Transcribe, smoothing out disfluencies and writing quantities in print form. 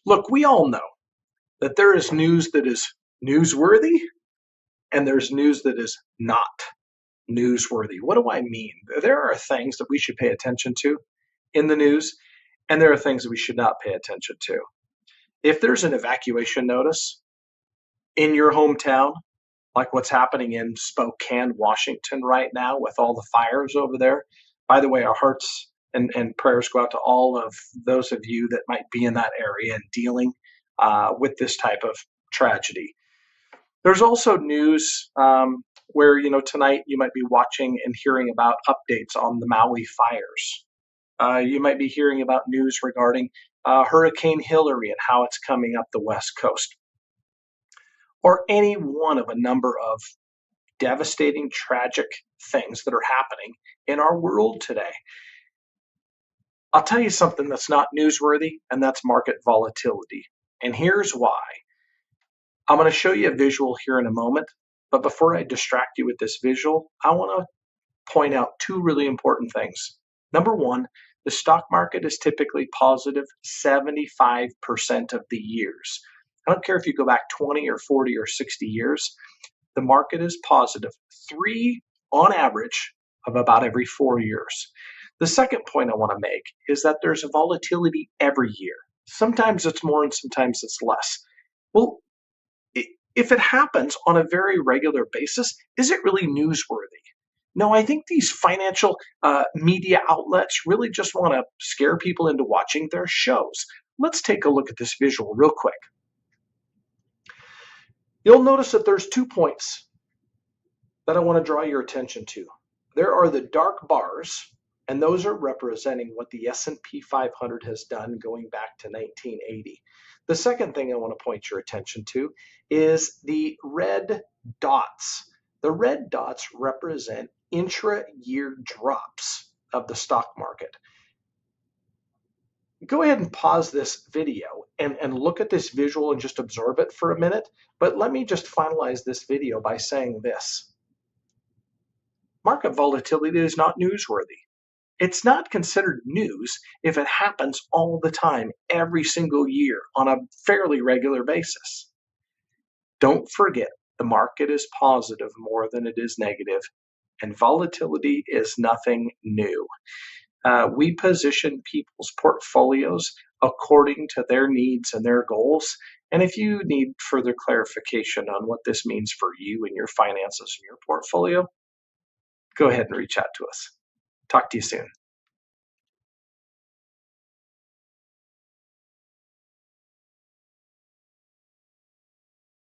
Look, we all know that there is news that is newsworthy and there's news that is not newsworthy. What do I mean? There are things that we should pay attention to in the news, and there are things that we should not pay attention to. If there's an evacuation notice in your hometown, like what's happening in Spokane, Washington right now with all the fires over there, by the way, our hearts and prayers go out to all of those of you that might be in that area and dealing with this type of tragedy. There's also news where, tonight you might be watching and hearing about updates on the Maui fires. You might be hearing about news regarding Hurricane Hillary and how it's coming up the West Coast, or any one of a number of devastating, tragic things that are happening in our world today. I'll tell you something that's not newsworthy, and that's market volatility. And here's why. I'm going to show you a visual here in a moment, but before I distract you with this visual, I want to point out two really important things. Number one, the stock market is typically positive 75% of the years. I don't care if you go back 20 or 40 or 60 years, the market is positive 3 on average of about every 4 years. The second point I want to make is that there's a volatility every year. Sometimes it's more and sometimes it's less. Well, if it happens on a very regular basis, is it really newsworthy? No, I think these financial media outlets really just want to scare people into watching their shows. Let's take a look at this visual real quick. You'll notice that there's 2 points that I want to draw your attention to. There are the dark bars, and those are representing what the S&P 500 has done going back to 1980. The second thing I want to point your attention to is the red dots. The red dots represent intra-year drops of the stock market. Go ahead and pause this video and look at this visual and just absorb it for a minute. But let me just finalize this video by saying this. Market volatility is not newsworthy. It's not considered news if it happens all the time, every single year, on a fairly regular basis. Don't forget, the market is positive more than it is negative, and volatility is nothing new. We position people's portfolios according to their needs and their goals. And if you need further clarification on what this means for you and your finances and your portfolio, go ahead and reach out to us. Talk to you soon.